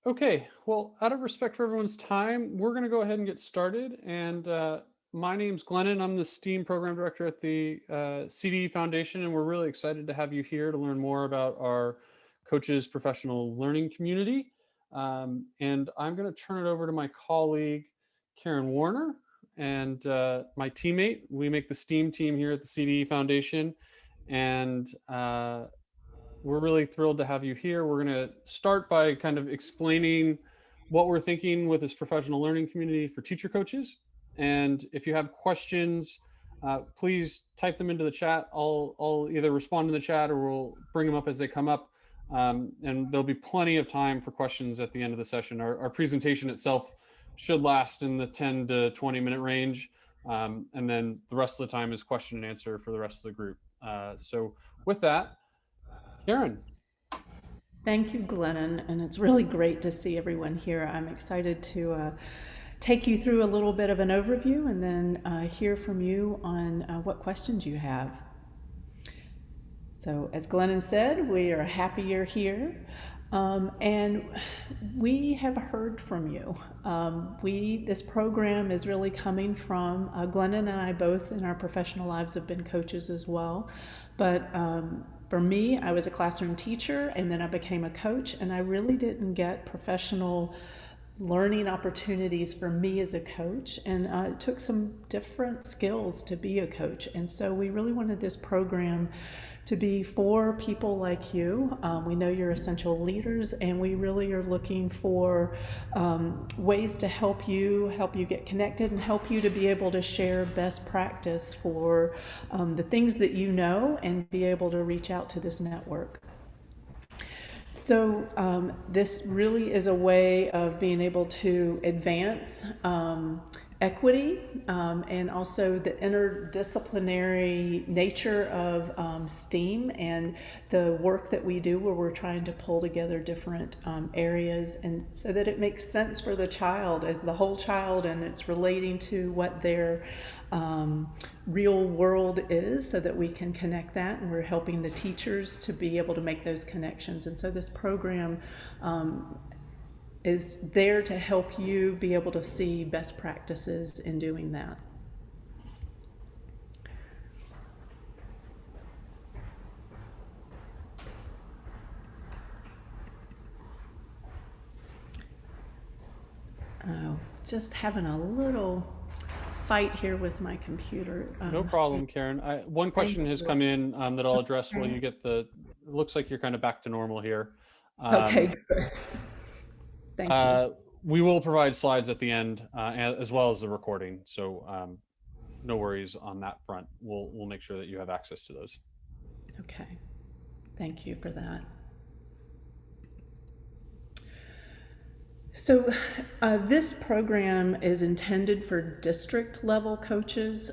Okay, well, out of respect for everyone's time, we're going to go ahead and get started. And my name's Glennon. I'm the STEAM program director at the CDE Foundation, and we're really excited to have you here to learn more about our coaches' professional learning community. And I'm going to turn it over to my colleague, Karen Warner, and my teammate. We make the STEAM team here at the CDE Foundation. And we're really thrilled to have you here. We're going to start by kind of explaining what we're thinking with this professional learning community for teacher coaches. And if you have questions, please type them into the chat. I'll either respond in the chat or we'll bring them up as they come up. And there'll be plenty of time for questions at the end of the session. Our presentation itself should last in the 10 to 20-minute range. And then the rest of the time is question and answer for the rest of the group. So with that, Karen. Thank you, Glennon, and it's really great to see everyone here. I'm excited to take you through a little bit of an overview and then hear from you on what questions you have. So as Glennon said, we are happy you're here. And we have heard from you. This program is really coming from, Glennon and I both in our professional lives have been coaches as well. But for me, I was a classroom teacher and then I became a coach, and I really didn't get professional learning opportunities for me as a coach, and it took some different skills to be a coach. And so we really wanted this program to be for people like you. We know you're essential leaders, and we really are looking for ways to help you get connected and help you to be able to share best practice for the things that you know and be able to reach out to this network. So this really is a way of being able to advance equity and also the interdisciplinary nature of STEAM and the work that we do, where we're trying to pull together different areas, and so that it makes sense for the child as the whole child, and it's relating to what their real world is, so that we can connect that, and we're helping the teachers to be able to make those connections. And so this program is there to help you be able to see best practices in doing that. Just having a little fight here with my computer. No problem, Karen. One question has come in that I'll address while you get it looks like you're kind of back to normal here. Okay, good. Thank you. We will provide slides at the end as well as the recording. So no worries on that front. We'll make sure that you have access to those. Okay, thank you for that. So this program is intended for district level coaches.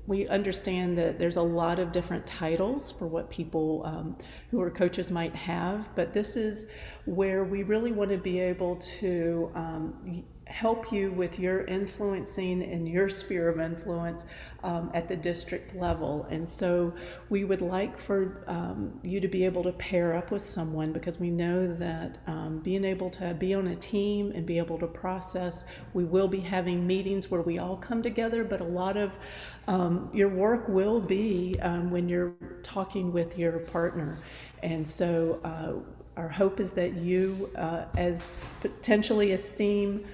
We understand that there's a lot of different titles for what people who are coaches might have, but this is where we really want to be able to help you with your influencing in your sphere of influence at the district level. And so we would like for you to be able to pair up with someone, because we know that being able to be on a team and be able to process, we will be having meetings where we all come together, but a lot of your work will be when you're talking with your partner. And so our hope is that you, as potentially a STEAM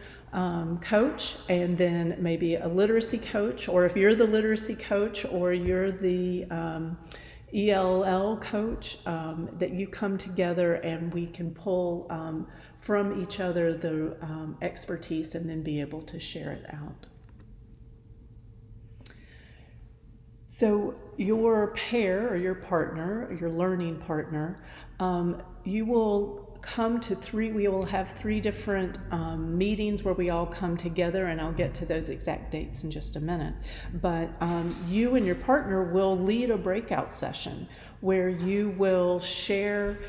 coach, and then maybe a literacy coach, or if you're the literacy coach or you're the ELL coach, that you come together and we can pull from each other the expertise and then be able to share it out. So your pair or your partner, or your learning partner, you will come to we will have 3 different meetings where we all come together, and I'll get to those exact dates in just a minute. But you and your partner will lead a breakout session where you will share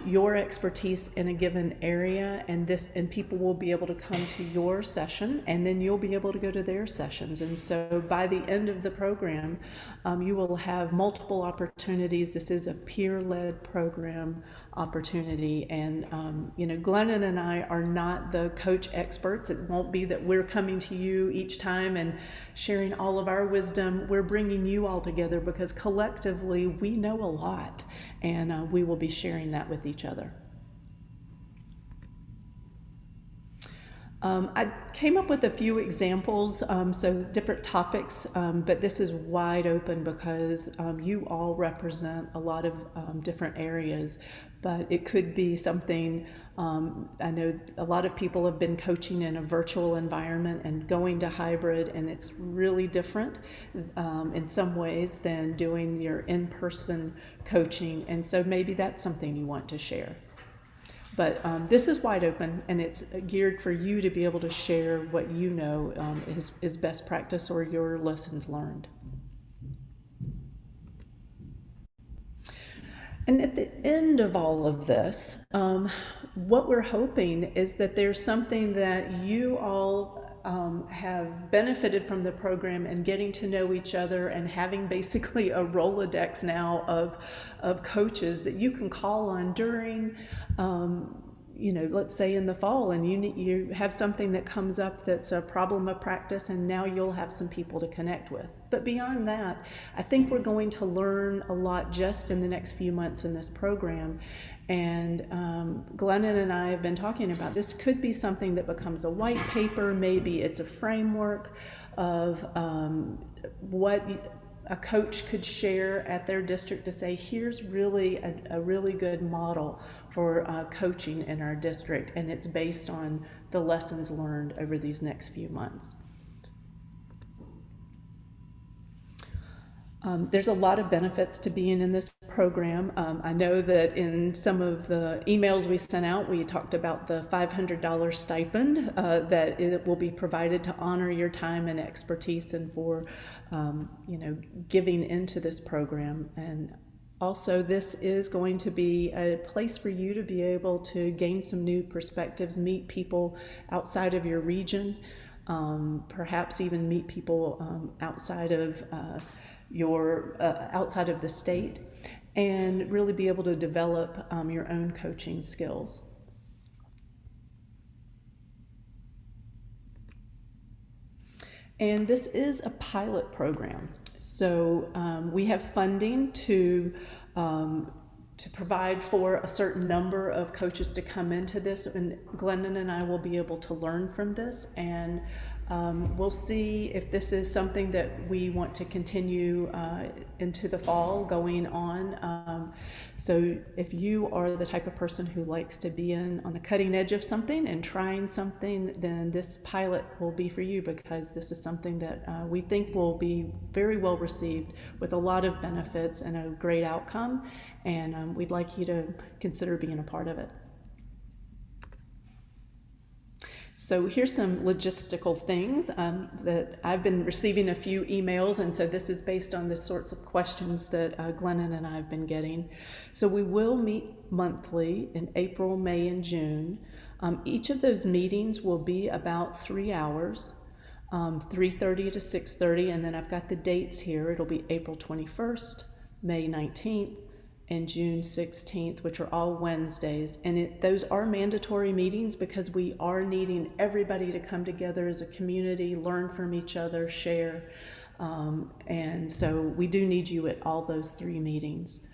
your expertise in a given area, and people will be able to come to your session, and then you'll be able to go to their sessions. And so by the end of the program, you will have multiple opportunities. This is a peer-led program opportunity, and Glennon and I are not the coach experts. It won't be that we're coming to you each time and sharing all of our wisdom. We're bringing you all together because collectively we know a lot, and we will be sharing that with each other. I came up with a few examples, so different topics, but this is wide open because you all represent a lot of different areas. But it could be something, I know a lot of people have been coaching in a virtual environment and going to hybrid, and it's really different in some ways than doing your in-person coaching. And so maybe that's something you want to share. But this is wide open, and it's geared for you to be able to share what you know is best practice or your lessons learned. And at the end of all of this, what we're hoping is that there's something that you all have benefited from the program and getting to know each other and having basically a Rolodex now of coaches that you can call on during let's say in the fall, and you have something that comes up that's a problem of practice, and now you'll have some people to connect with. But beyond that, I think we're going to learn a lot just in the next few months in this program. And Glennon and I have been talking about this could be something that becomes a white paper. Maybe it's a framework of what a coach could share at their district to say, here's really a really good model for coaching in our district, and it's based on the lessons learned over these next few months. There's a lot of benefits to being in this program. I know that in some of the emails we sent out, we talked about the $500 stipend that it will be provided to honor your time and expertise and for giving into this program. And also, this is going to be a place for you to be able to gain some new perspectives, meet people outside of your region, perhaps even meet people outside of outside of the state, and really be able to develop your own coaching skills. And this is a pilot program. So we have funding to provide for a certain number of coaches to come into this, and Glennon and I will be able to learn from this, and we'll see if this is something that we want to continue into the fall going on. So if you are the type of person who likes to be on the cutting edge of something and trying something, then this pilot will be for you, because this is something that we think will be very well received with a lot of benefits and a great outcome, and we'd like you to consider being a part of it. So here's some logistical things that I've been receiving a few emails, and so this is based on the sorts of questions that Glennon and I have been getting. So we will meet monthly in April, May, and June. Each of those meetings will be about 3 hours, 3:30 to 6:30, and then I've got the dates here. It'll be April 21st, May 19th, and June 16th, which are all Wednesdays. And those are mandatory meetings because we are needing everybody to come together as a community, learn from each other, share. And so we do need you at all those 3 meetings.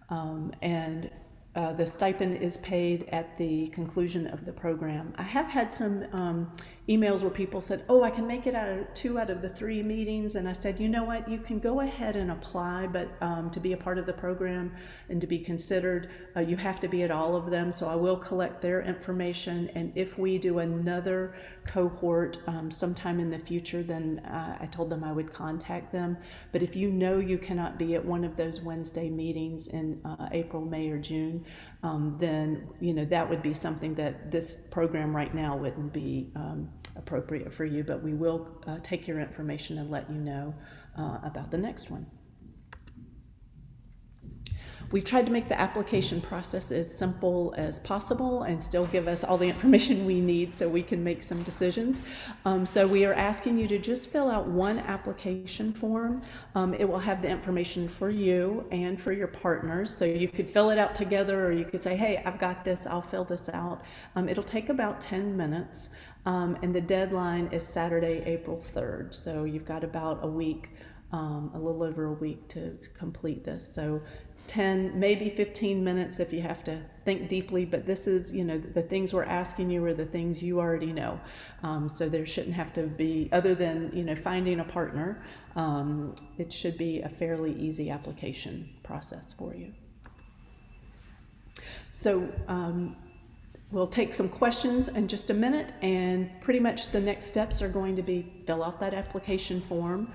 The stipend is paid at the conclusion of the program. I have had some emails where people said, oh, I can make it out of 2 out of the 3 meetings. And I said, you know what, you can go ahead and apply, but to be a part of the program and to be considered, you have to be at all of them. So I will collect their information. And if we do another cohort sometime in the future, then I told them I would contact them. But if you know you cannot be at one of those Wednesday meetings in April, May, or June, then that would be something that this program right now wouldn't be appropriate for you, but we will take your information and let you know about the next one. We've tried to make the application process as simple as possible and still give us all the information we need so we can make some decisions. So we are asking you to just fill out one application form. It will have the information for you and for your partners. So you could fill it out together, or you could say, hey, I've got this, I'll fill this out. It'll take about 10 minutes. And the deadline is Saturday, April 3rd. So you've got about a week, a little over a week to complete this. So 10, maybe 15 minutes if you have to think deeply, but this is, the things we're asking you are the things you already know. So there shouldn't have to be, other than, finding a partner, it should be a fairly easy application process for you. So we'll take some questions in just a minute, and pretty much the next steps are going to be fill out that application form.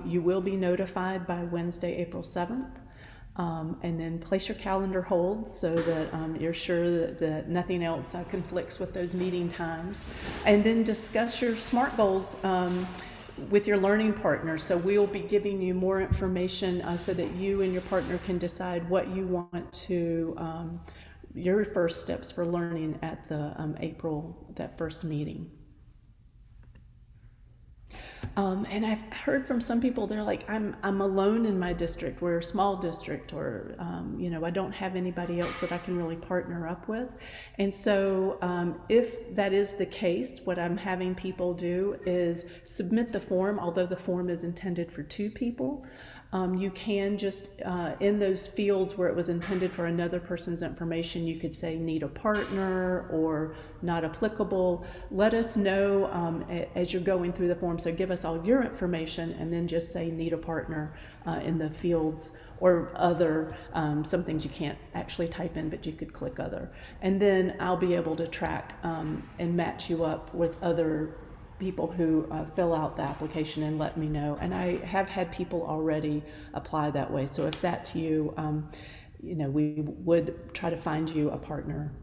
You will be notified by Wednesday, April 7th. And then place your calendar hold so that you're sure that nothing else conflicts with those meeting times. And then discuss your SMART goals with your learning partner. So we'll be giving you more information so that you and your partner can decide what you want to, your first steps for learning at the that first meeting. And I've heard from some people, they're like, I'm alone in my district. We're a small district, or, I don't have anybody else that I can really partner up with. And so if that is the case, what I'm having people do is submit the form, although the form is intended for 2 people. You can just, in those fields where it was intended for another person's information, you could say need a partner or not applicable. Let us know as you're going through the form. So give us all your information and then just say need a partner in the fields, or other, some things you can't actually type in, but you could click other. And then I'll be able to track and match you up with other people who fill out the application and let me know. And I have had people already apply that way. So if that's you, we would try to find you a partner.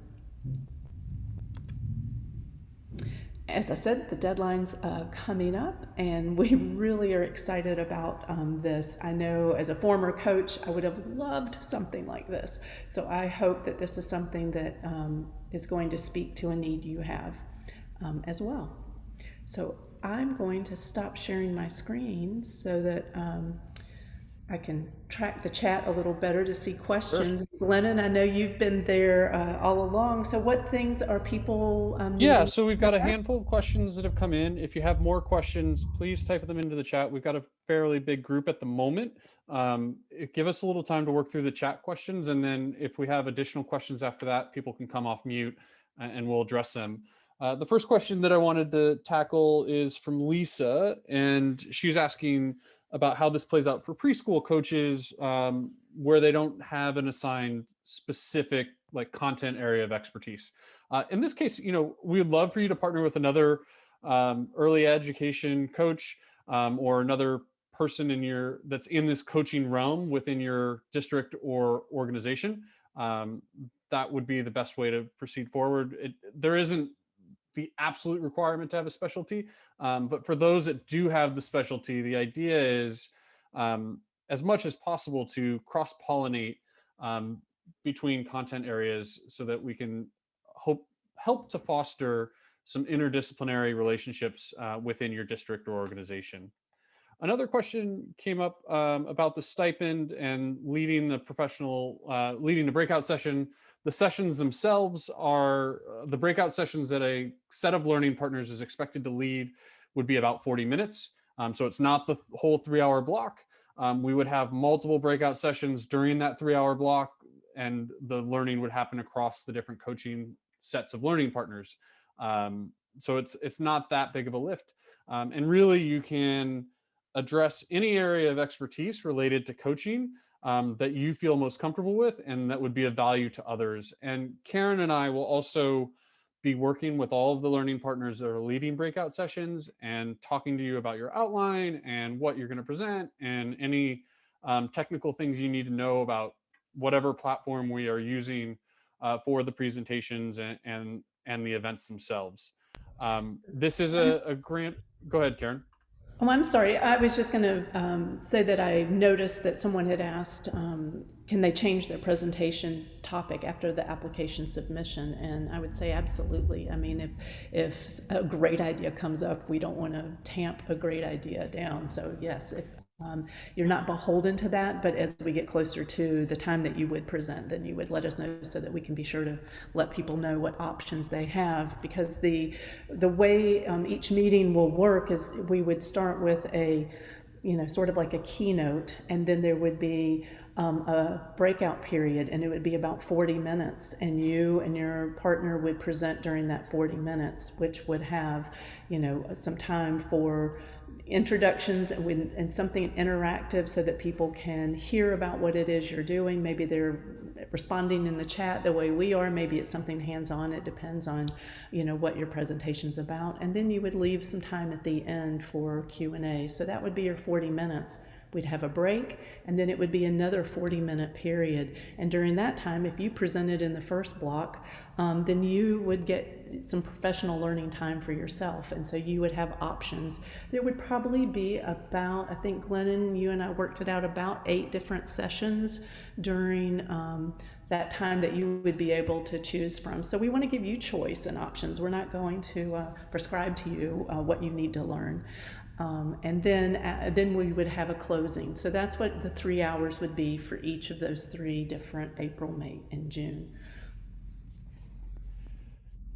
As I said, the deadline's coming up, and we really are excited about this. I know as a former coach, I would have loved something like this. So I hope that this is something that is going to speak to a need you have as well. So I'm going to stop sharing my screen so that I can track the chat a little better to see questions. Sure. Glennon, I know you've been there all along. So what things are people Yeah, so we've got a handful of questions that have come in. If you have more questions, please type them into the chat. We've got a fairly big group at the moment. Give us a little time to work through the chat questions, and then if we have additional questions after that, people can come off mute and we'll address them. The first question that I wanted to tackle is from Lisa, and she's asking about how this plays out for preschool coaches where they don't have an assigned specific content area of expertise. In this case, we'd love for you to partner with another early education coach or another person that's in this coaching realm within your district or organization. That would be the best way to proceed forward. There isn't the absolute requirement to have a specialty, but for those that do have the specialty, the idea is as much as possible to cross-pollinate between content areas so that we can help to foster some interdisciplinary relationships within your district or organization. Another question came up about the stipend and leading the breakout session. The sessions themselves are the breakout sessions that a set of learning partners is expected to lead would be about 40 minutes. So it's not the whole 3-hour block. We would have multiple breakout sessions during that 3-hour block, and the learning would happen across the different coaching sets of learning partners. So it's not that big of a lift. And really you can address any area of expertise related to coaching that you feel most comfortable with and that would be of value to others. And Karen and I will also be working with all of the learning partners that are leading breakout sessions and talking to you about your outline and what you're going to present and any technical things you need to know about whatever platform we are using for the presentations and the events themselves. This is a grant. Go ahead, Karen. Oh, I'm sorry. I was just going to say that I noticed that someone had asked, can they change their presentation topic after the application submission? And I would say absolutely. I mean, if a great idea comes up, we don't want to tamp a great idea down. So yes, if you're not beholden to that, but as we get closer to the time that you would present, then you would let us know so that we can be sure to let people know what options they have. Because the way each meeting will work is we would start with a, sort of like a keynote, and then there would be a breakout period, and it would be about 40 minutes, and you and your partner would present during that 40 minutes, which would have, some time for introductions and something interactive so that people can hear about what it is you're doing. Maybe they're responding in the chat the way we are. Maybe it's something hands-on. It depends on, what your presentation's about. And then you would leave some time at the end for Q&A. So that would be your 40 minutes. We'd have a break, and then it would be another 40-minute period. And during that time, if you presented in the first block, then you would get some professional learning time for yourself. And so you would have options. There would probably be about, I think, Glennon, you and I worked it out, about 8 different sessions during that time that you would be able to choose from. So we want to give you choice and options. We're not going to prescribe to you what you need to learn. And then we would have a closing. So that's what the 3 hours would be for each of those 3 different April, May, and June.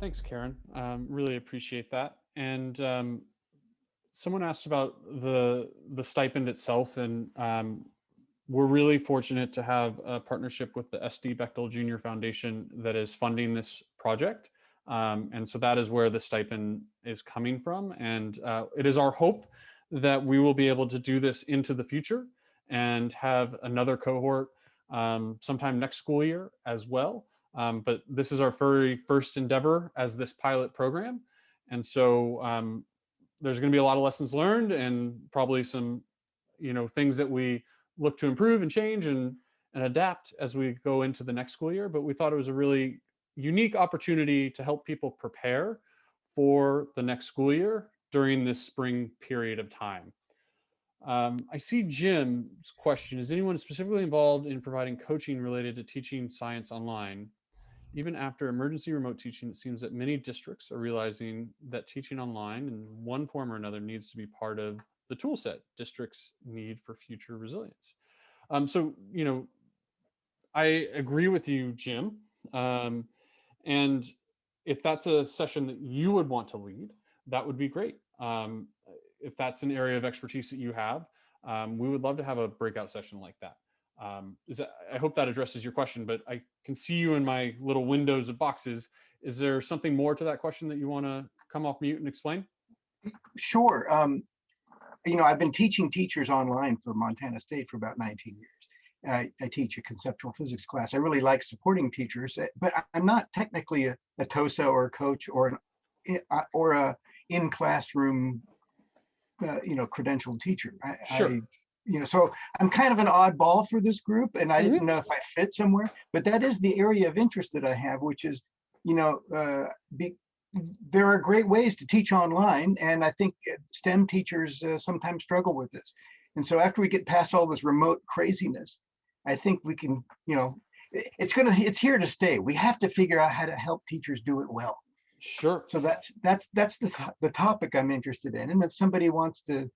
Thanks, Karen. Really appreciate that. And someone asked about the stipend itself, and we're really fortunate to have a partnership with the SD Bechtel Jr. Foundation that is funding this project. And so that is where the stipend is coming from. And it is our hope that we will be able to do this into the future and have another cohort sometime next school year as well. But this is our very first endeavor as this pilot program. And so there's going to be a lot of lessons learned and probably some, things that we look to improve and change and adapt as we go into the next school year. But we thought it was a really unique opportunity to help people prepare for the next school year during this spring period of time. I see Jim's question: is anyone specifically involved in providing coaching related to teaching science online? Even after emergency remote teaching, it seems that many districts are realizing that teaching online in one form or another needs to be part of the tool set districts need for future resilience. So, I agree with you, Jim. And if that's a session that you would want to lead, that would be great. If that's an area of expertise that you have, we would love to have a breakout session like that. I hope that addresses your question, but I can see you in my little windows of boxes. Is there something more to that question that you want to come off mute and explain? Sure. I've been teaching teachers online for Montana State for about 19 years. I teach a conceptual physics class. I really like supporting teachers, but I'm not technically a TOSA or a coach or a in classroom, credentialed teacher. Sure. So I'm kind of an oddball for this group, and I didn't know if I fit somewhere. But that is the area of interest that I have, which is, there are great ways to teach online, and I think STEM teachers sometimes struggle with this. And so after we get past all this remote craziness, I think we can, it's here to stay. We have to figure out how to help teachers do it well. Sure. So that's the topic I'm interested in. And if somebody wants to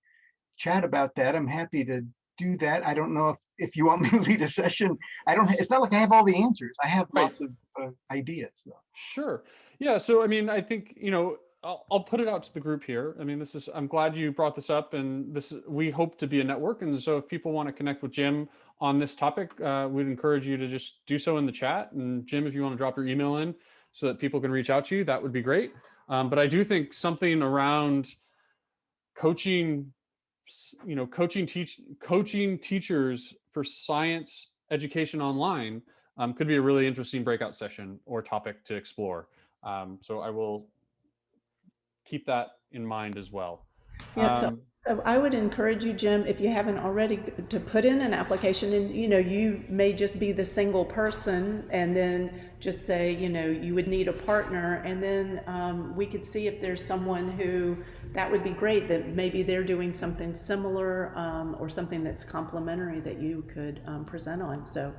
chat about that, I'm happy to do that. I don't know if you want me to lead a session. It's not like I have all the answers. I have lots of ideas. So. Sure. Yeah. So, I mean, I think, I'll put it out to the group here. I mean, I'm glad you brought this up, and we hope to be a network. And so if people want to connect with Jim on this topic, we'd encourage you to just do so in the chat. And Jim, if you want to drop your email in so that people can reach out to you, that would be great. But I do think something around coaching teachers for science education online could be a really interesting breakout session or topic to explore. So I will keep that in mind as well. Yeah, so I would encourage you, Jim, if you haven't already, to put in an application. And you may just be the single person, and then just say you would need a partner, and then we could see if there's someone who that would be great, that maybe they're doing something similar, or something that's complementary that you could present on. So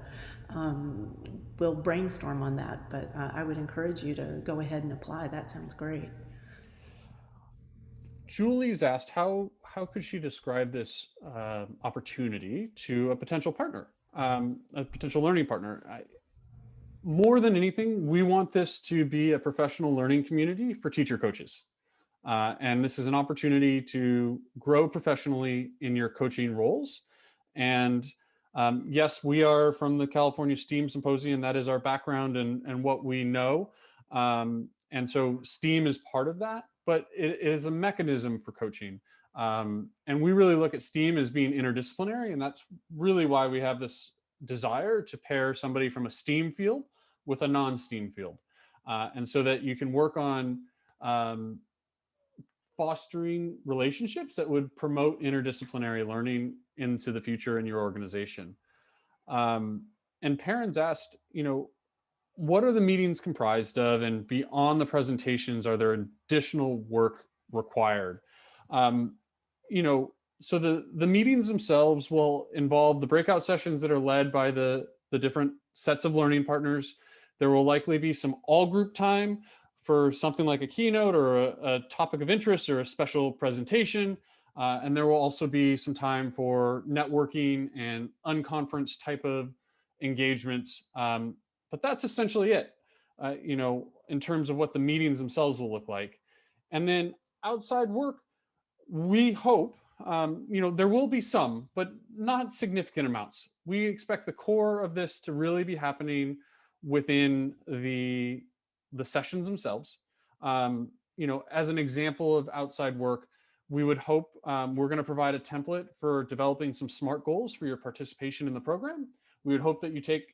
we'll brainstorm on that, but I would encourage you to go ahead and apply. That sounds great. Julie's asked how could she describe this opportunity to a potential partner, a potential learning partner. More than anything, we want this to be a professional learning community for teacher coaches. And this is an opportunity to grow professionally in your coaching roles. And yes, we are from the California STEAM Symposium. That is our background and what we know. And so STEAM is part of that, but it is a mechanism for coaching. And we really look at STEAM as being interdisciplinary. And that's really why we have this desire to pair somebody from a STEAM field with a non-STEAM field. And so that you can work on fostering relationships that would promote interdisciplinary learning into the future in your organization. And parents asked, what are the meetings comprised of, and beyond the presentations, are there additional work required? So the meetings themselves will involve the breakout sessions that are led by the different sets of learning partners. There will likely be some all group time for something like a keynote or a topic of interest or a special presentation. And there will also be some time for networking and unconference type of engagements. But that's essentially it, in terms of what the meetings themselves will look like. And then outside work, we hope, there will be some, but not significant amounts. We expect the core of this to really be happening within the sessions themselves. As an example of outside work, we would hope we're going to provide a template for developing some SMART goals for your participation in the program. We would hope that you take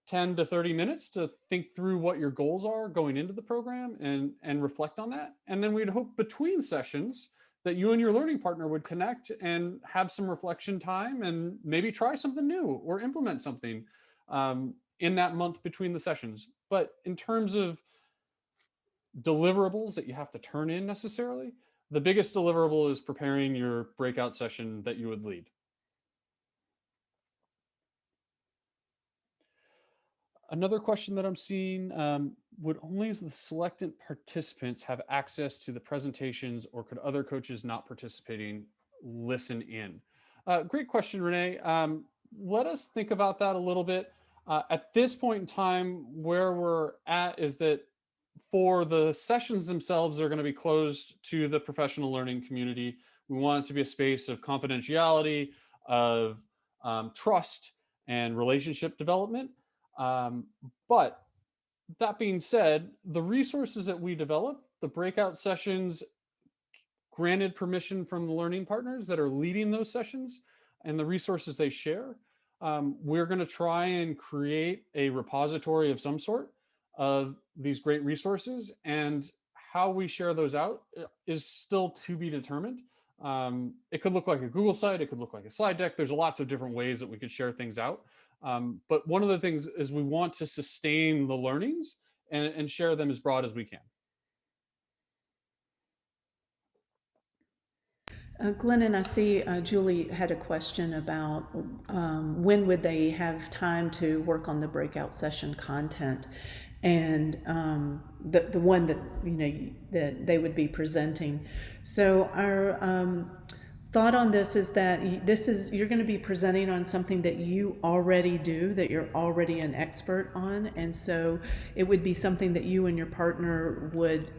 10 to 30 minutes to think through what your goals are going into the program and reflect on that. And then we'd hope between sessions that you and your learning partner would connect and have some reflection time and maybe try something new or implement something in that month between the sessions. But in terms of deliverables that you have to turn in necessarily, the biggest deliverable is preparing your breakout session that you would lead. Another question that I'm seeing, would only the selected participants have access to the presentations, or could other coaches not participating listen in? Great question, Renee. Let us think about that a little bit. At this point in time, where we're at is that for the sessions themselves, they're going to be closed to the professional learning community. We want it to be a space of confidentiality, of trust, and relationship development. But that being said, the resources that we develop, the breakout sessions, granted permission from the learning partners that are leading those sessions, and the resources they share, we're going to try and create a repository of some sort of these great resources, and how we share those out is still to be determined. It could look like a Google site, it could look like a slide deck. There's lots of different ways that we could share things out. But one of the things is we want to sustain the learnings and share them as broad as we can. Glennon, I see Julie had a question about when would they have time to work on the breakout session content, and the one that that they would be presenting. So our thought on this is that you're going to be presenting on something that you already do, that you're already an expert on, and so it would be something that you and your partner would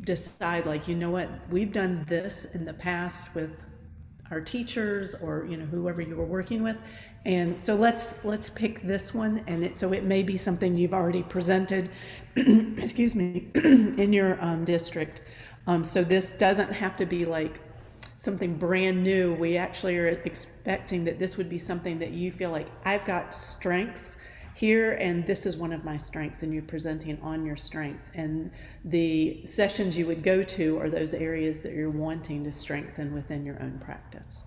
decide, like, what, we've done this in the past with our teachers, or whoever you were working with, and so let's pick this one, and so it may be something you've already presented excuse me in your district. So this doesn't have to be like something brand new. We actually are expecting that this would be something that you feel like, I've got strengths here, and this is one of my strengths, and you're presenting on your strength. And the sessions you would go to are those areas that you're wanting to strengthen within your own practice.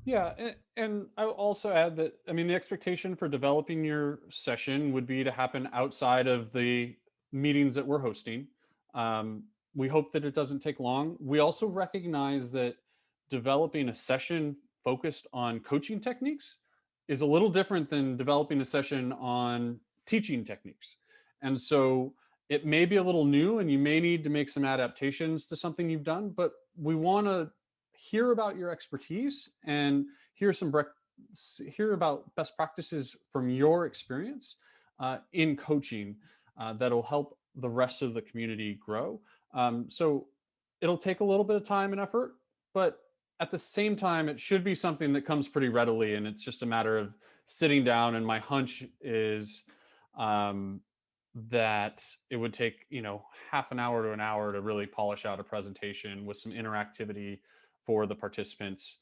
Yeah, and I will also add that, I mean, the expectation for developing your session would be to happen outside of the meetings that we're hosting. Um, we hope that it doesn't take long. We also recognize that developing a session focused on coaching techniques is a little different than developing a session on teaching techniques. And so it may be a little new and you may need to make some adaptations to something you've done, but we want to hear about your expertise and hear hear about best practices from your experience in coaching that'll help the rest of the community grow. So it'll take a little bit of time and effort, but at the same time, it should be something that comes pretty readily, and it's just a matter of sitting down. And my hunch is um, that it would take half an hour to an hour to really polish out a presentation with some interactivity for the participants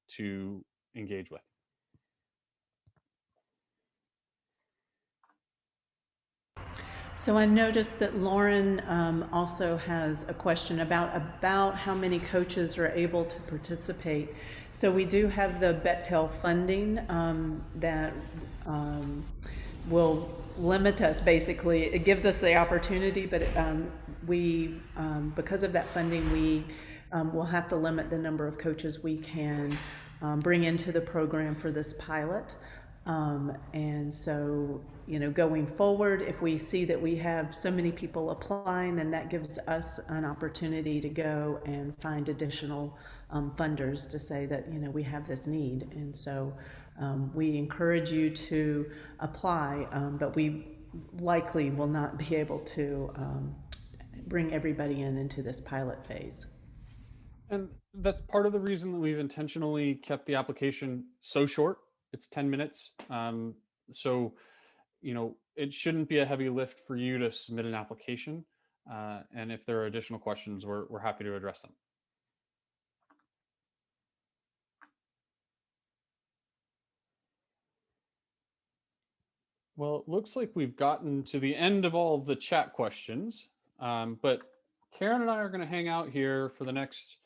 to engage with. So I noticed that Lauren also has a question about how many coaches are able to participate. So we do have the Bechtel funding that will limit us. Basically, it gives us the opportunity, but because of that funding, we will have to limit the number of coaches we can bring into the program for this pilot. And so, going forward, if we see that we have so many people applying, then that gives us an opportunity to go and find additional funders to say that, we have this need. And so we encourage you to apply, but we likely will not be able to bring everybody into this pilot phase. And that's part of the reason that we've intentionally kept the application so short. It's 10 minutes. So, it shouldn't be a heavy lift for you to submit an application. And if there are additional questions, we're happy to address them. Well, it looks like we've gotten to the end of all of the chat questions, but Karen and I are going to hang out here for the next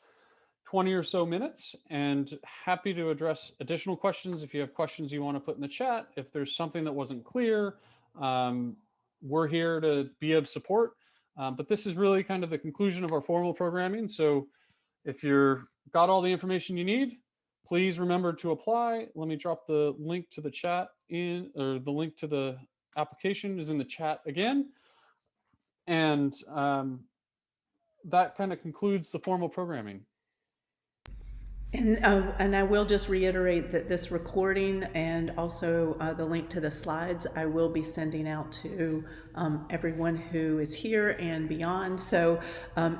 20 or so minutes and happy to address additional questions. If you have questions you want to put in the chat, if there's something that wasn't clear, we're here to be of support. But this is really kind of the conclusion of our formal programming. So if you've got all the information you need, please remember to apply. Let me drop the link to the chat or the link to the application is in the chat again. And that kind of concludes the formal programming. And I will just reiterate that this recording and also the link to the slides I will be sending out to everyone who is here and beyond. So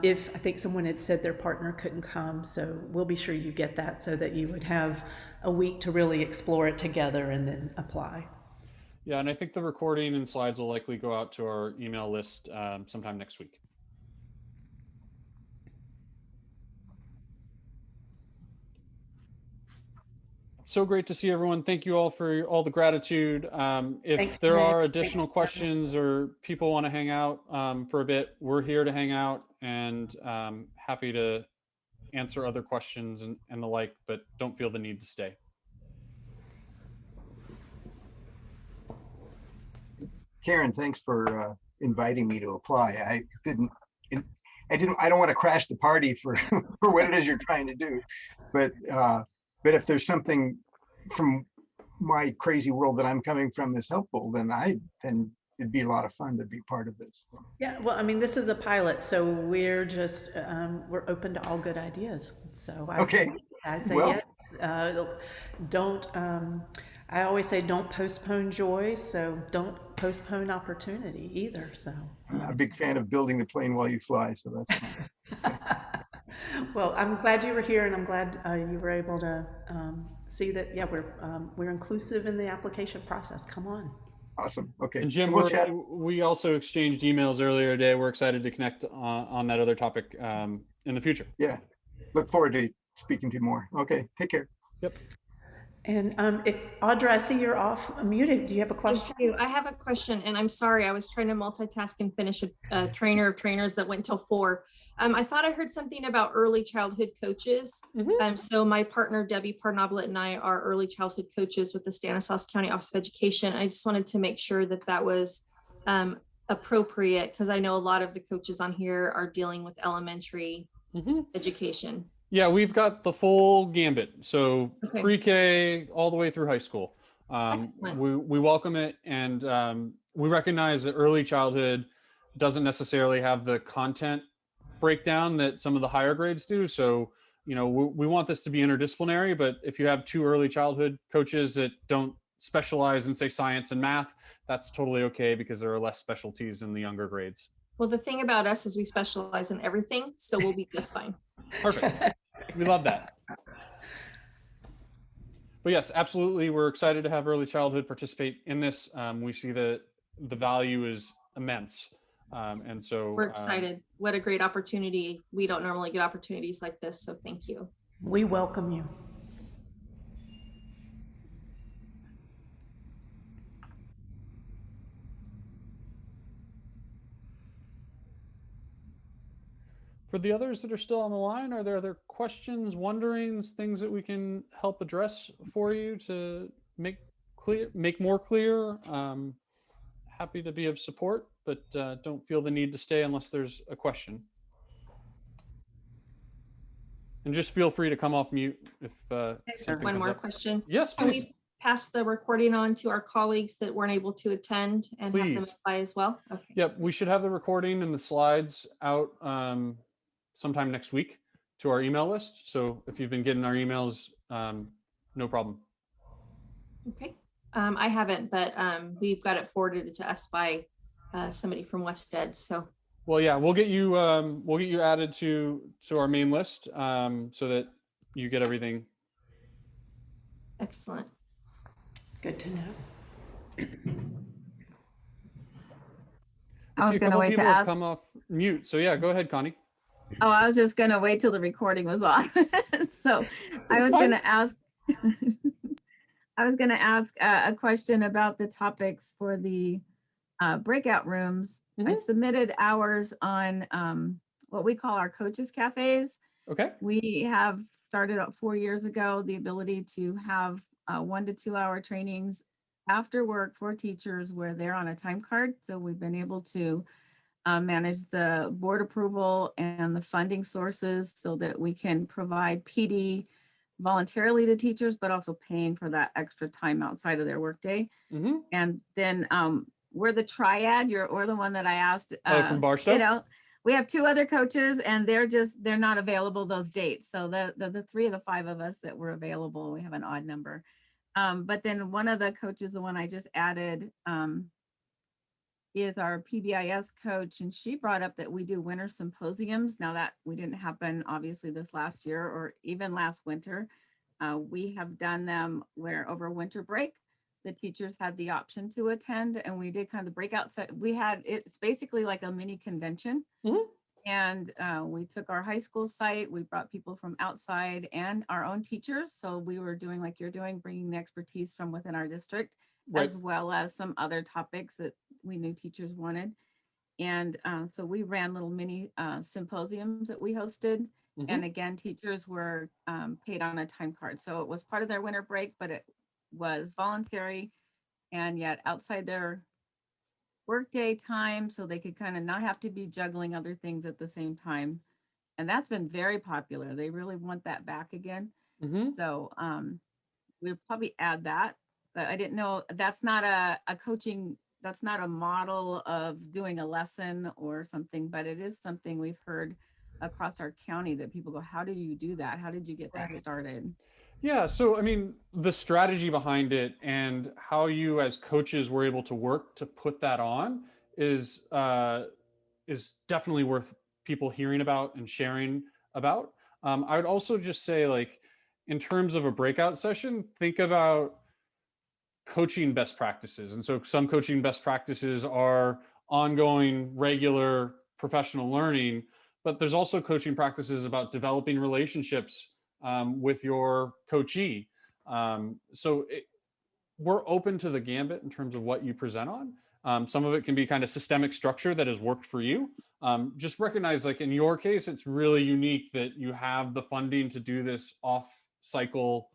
if I think someone had said their partner couldn't come, so we'll be sure you get that so that you would have a week to really explore it together and then apply. Yeah, and I think the recording and slides will likely go out to our email list sometime next week. So great to see everyone. Thank you all for all the gratitude. If Thanks, there Renee. are additional questions or people want to hang out for a bit, we're here to hang out and happy to answer other questions and the like, but don't feel the need to stay. Karen, thanks for inviting me to apply. I don't want to crash the party for for what it is you're trying to do, but if there's something from my crazy world that I'm coming from is helpful, then it'd be a lot of fun to be part of this. Yeah, well, I mean, this is a pilot, so we're just we're open to all good ideas. So I'd say well, yes. Don't. I always say don't postpone joy, so don't postpone opportunity either. So I'm a big fan of building the plane while you fly, so that's fine. well, I'm glad you were here, and I'm glad you were able to see that. Yeah, we're inclusive in the application process. Come on. Awesome. Okay. And Jim, we also exchanged emails earlier today. We're excited to connect on that other topic in the future. Yeah. Look forward to speaking to you more. Okay. Take care. Yep. And if Audra, I see you're off muted. Do you have a question? Thank you. I have a question, and I'm sorry, I was trying to multitask and finish a trainer of trainers that went till 4. I thought I heard something about early childhood coaches. So my partner, Debbie Parnoblet, and I are early childhood coaches with the Stanislaus County Office of Education. I just wanted to make sure that that was appropriate, because I know a lot of the coaches on here are dealing with elementary education. Yeah, we've got the full gambit. So Okay. pre-K all the way through high school. Excellent. We welcome it, and we recognize that early childhood doesn't necessarily have the content breakdown that some of the higher grades do. So, you know, we want this to be interdisciplinary, but if you have 2 early childhood coaches that don't specialize in, say, science and math, that's totally okay, because there are less specialties in the younger grades. Well, the thing about us is we specialize in everything, so we'll be just fine. Perfect. We love that. But yes, absolutely. We're excited to have early childhood participate in this. We see that the value is immense. And so We're excited. What a great opportunity. We don't normally get opportunities like this, so thank you. We welcome you. For the others that are still on the line, are there other questions, wonderings, things that we can help address for you to make more clear? Happy to be of support, but don't feel the need to stay unless there's a question. And just feel free to come off mute if something One comes more up. question. Yes, Can please. we pass the recording on to our colleagues that weren't able to attend and have them Please. apply as well? Okay. Yep, we should have the recording and the slides out sometime next week to our email list. So if you've been getting our emails, no problem. Okay. I haven't, but we've got it forwarded to us by somebody from West Ed. So. Well, yeah, we'll get you added to our main list so that you get everything. Excellent. Good to know. I was going to wait to ask. Come off mute. So yeah, go ahead, Connie. Oh, I was just going to wait till the recording was on. So I was going to ask. I was going to ask a question about the topics for the breakout rooms. I submitted ours on what we call our coaches cafes. Okay. We have started up 4 years ago, the ability to have 1 to 2 hour trainings after work for teachers where they're on a time card. So we've been able to manage the board approval and the funding sources so that we can provide PD voluntarily to teachers, but also paying for that extra time outside of their workday. And then we're the triad. You're the one that I asked. From Barstow? You know, we have 2 other coaches and they're not available those dates. So the 3 of the 5 of us that were available, we have an odd number. But then one of the coaches, the one I just added, is our PBIS coach, and she brought up that we do winter symposiums. Now that we didn't happen obviously this last year or even last winter. We have done them where over winter break, the teachers had the option to attend, and we did kind of the breakout set. It's basically like a mini convention. And we took our high school site, we brought people from outside and our own teachers. So we were doing like you're doing, bringing the expertise from within our district, as well as some other topics that we knew teachers wanted. And so we ran little mini symposiums that we hosted. And again, teachers were paid on a time card. So it was part of their winter break, but it was voluntary and yet outside their workday time, so they could kind of not have to be juggling other things at the same time. And that's been very popular. They really want that back again. So we'll probably add that, but I didn't know, that's not a coaching, that's not a model of doing a lesson or something, but it is something we've heard across our county that people go, how do you do that? How did you get that started? Yeah, so I mean, the strategy behind it and how you as coaches were able to work to put that on is definitely worth people hearing about and sharing about. I would also just say, like, in terms of a breakout session, think about coaching best practices. And so some coaching best practices are ongoing, regular professional learning, but there's also coaching practices about developing relationships with your coachee. We're open to the gambit in terms of what you present on. Some of it can be kind of systemic structure that has worked for you. Just recognize, like in your case, it's really unique that you have the funding to do this off-cycle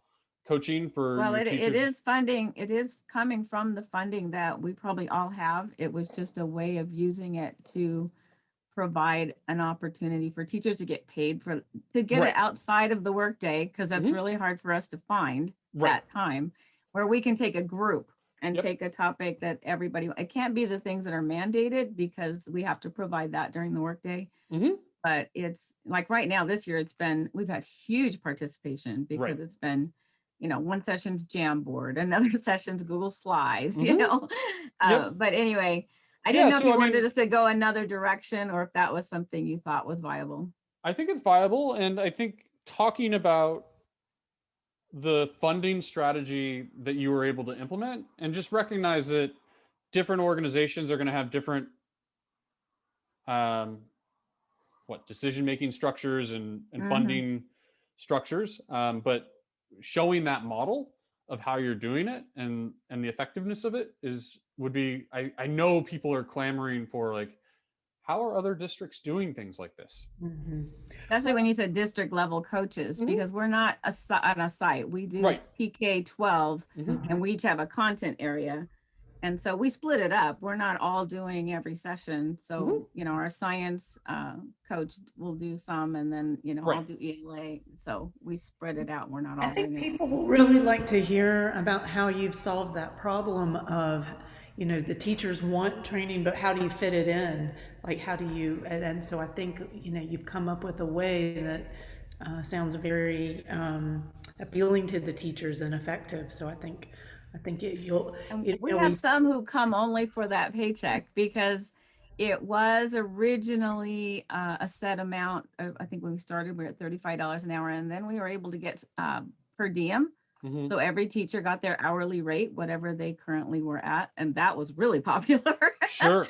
coaching for Well, your teachers. it is funding. It is coming from the funding that we probably all have. It was just a way of using it to provide an opportunity for teachers to get paid to get it outside of the workday, because that's really hard for us to find that time where we can take a group and take a topic that everybody, it can't be the things that are mandated because we have to provide that during the workday. But it's like right now, this year, we've had huge participation because it's been, one session's Jamboard, another session's Google Slides, but anyway, I didn't know if you wanted us to go another direction or if that was something you thought was viable. I think it's viable. And I think talking about the funding strategy that you were able to implement, and just recognize that different organizations are going to have different decision-making structures and funding structures. But showing that model of how you're doing it and the effectiveness of it would be, I know people are clamoring for, like, how are other districts doing things like this? Especially when you said district level coaches, because we're not on a site. We do PK 12 and we each have a content area. And so we split it up. We're not all doing every session. So, our science coach will do some, and then, I'll do ELA. So we spread it out. We're not all doing it. I think people will really like to hear about how you've solved that problem of, the teachers want training, but how do you fit it in? Like, how do you, and so I think, you've come up with a way that sounds very appealing to the teachers and effective. So I think you'll. We have some who come only for that paycheck, because it was originally a set amount. I think when we started, we were at $35 an hour, and then we were able to get per diem. So every teacher got their hourly rate, whatever they currently were at, and that was really popular. Sure.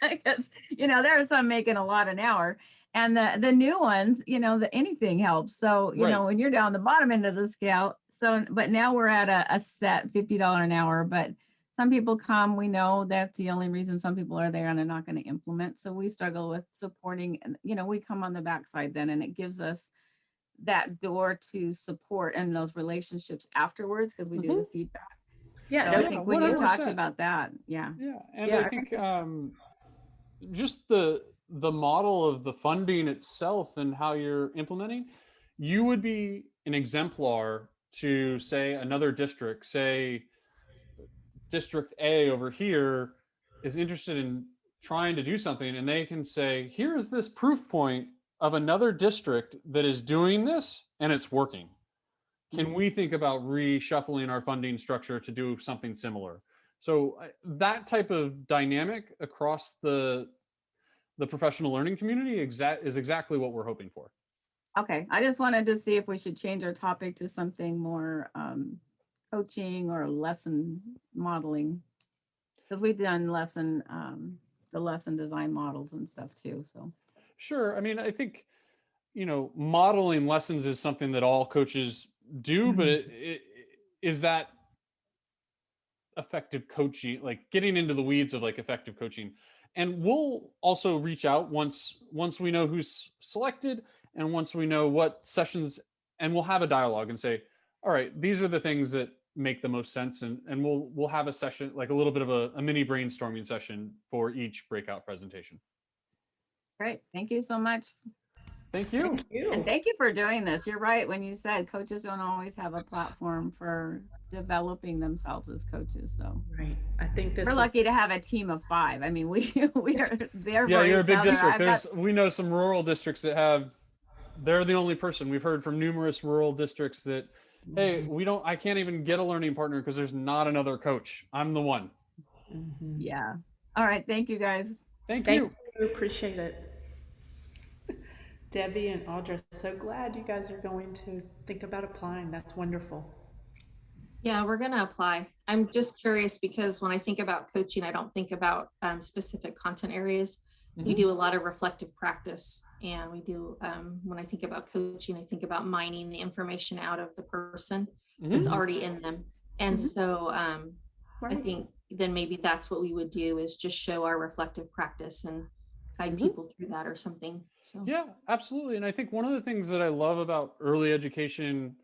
Because there are some making a lot an hour. And the new ones, anything helps. So, when you're down the bottom end of the scale. So, but now we're at a set $50 an hour, but some people come, we know that's the only reason some people are there and they're not going to implement. So we struggle with supporting, we come on the backside then, and it gives us that door to support and those relationships afterwards, because we do the feedback. Yeah. So I think when 100%. You talked about that. I think just the model of the funding itself and how you're implementing, you would be an exemplar to, say, another district, say District A over here is interested in trying to do something, and they can say, here's this proof point of another district that is doing this and it's working. Can we think about reshuffling our funding structure to do something similar? So that type of dynamic across the professional learning community is exactly what we're hoping for. Okay, I just wanted to see if we should change our topic to something more coaching or lesson modeling, because we've done the lesson design models and stuff too. So sure. I mean, I think, modeling lessons is something that all coaches do, but it is that effective coaching, like getting into the weeds of like effective coaching. And we'll also reach out once we know who's selected and once we know what sessions, and we'll have a dialogue and say, all right, these are the things that make the most sense. And we'll have a session, like a little bit of a mini brainstorming session for each breakout presentation. Great. Thank you so much. Thank you. Thank you. And thank you for doing this. You're right when you said coaches don't always have a platform for developing themselves as coaches. So right, I think we're lucky to have a team of 5. I mean, we are there. Yeah, for you're a big other. district. We know some rural districts that they're the only person. We've heard from numerous rural districts that, hey, I can't even get a learning partner because there's not another coach. I'm the one. Yeah. All right. Thank you, guys. Thank you. Appreciate it. Debbie and Audra, so glad you guys are going to think about applying. That's wonderful. Yeah, we're going to apply. I'm just curious because when I think about coaching, I don't think about specific content areas. We do a lot of reflective practice, and we do, when I think about coaching, I think about mining the information out of the person that's Mhm. already in them. And Mhm. so I Right. think then maybe that's what we would do, is just show our reflective practice and guide Mhm. people through that or something. So Yeah, absolutely. And I think one of the things that I love about early education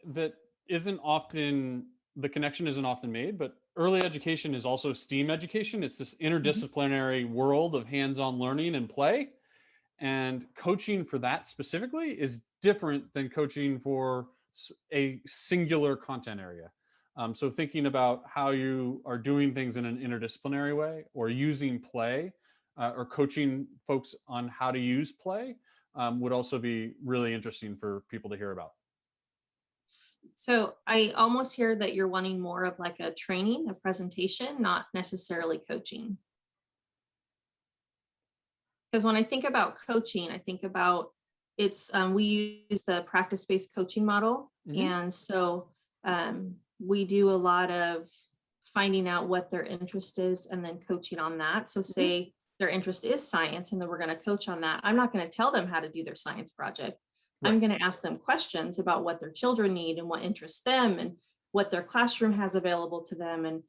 that isn't often, the connection isn't often made, but early education is also STEAM education. It's this Mhm. interdisciplinary world of hands-on learning and play. And coaching for that specifically is different than coaching for a singular content area. So thinking about how you are doing things in an interdisciplinary way, or using play, or coaching folks on how to use play, would also be really interesting for people to hear about. so I almost hear that you're wanting more of like a training, a presentation, not necessarily coaching. Because when I think about coaching, I think about we use the practice-based coaching model. Mhm. And so we do a lot of finding out what their interest is and then coaching on that. So Mhm. say their interest is science and then we're going to coach on that. I'm not going to tell them how to do their science project. I'm Right. going to ask them questions about what their children need and what interests them and what their classroom has available to them, and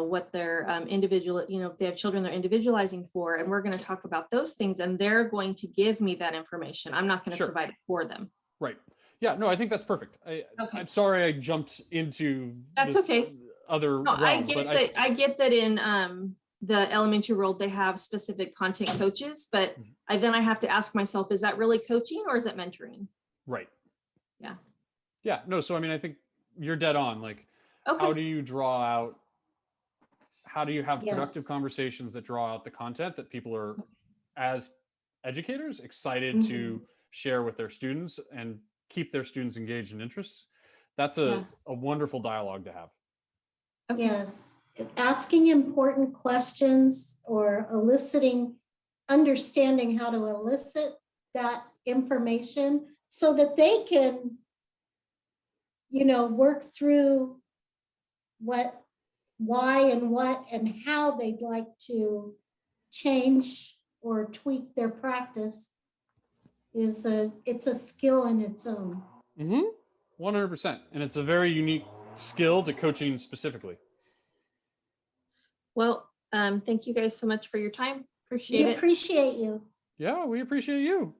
what their individual, if they have children they're individualizing for, and we're going to talk about those things, and they're going to give me that information. I'm not going to Sure. provide it for them. Right. Yeah, no, I think that's perfect. Okay, I'm sorry I jumped into that's this okay. other No, I realm, but get that. I get that in the elementary world they have specific content coaches, but Mhm. then I have to ask myself, is that really coaching or is it mentoring? Right. Yeah. Yeah, no, so I mean, I think you're dead on. Like, how Okay. do you draw out, how do you have productive Yes. conversations that draw out the content that people are, as educators, excited Mhm. to share with their students and keep their students engaged and interests? That's Yeah. a wonderful dialogue to have. Okay. Yes. Asking important questions or eliciting, understanding how to elicit that information so that they can, work through what, why and what and how they'd like to change or tweak their practice it's a skill in its own. Mm-hmm. 100%. And it's a very unique skill to coaching specifically. Well, thank you guys so much for your time. We Appreciate it. appreciate you. Yeah, we appreciate you.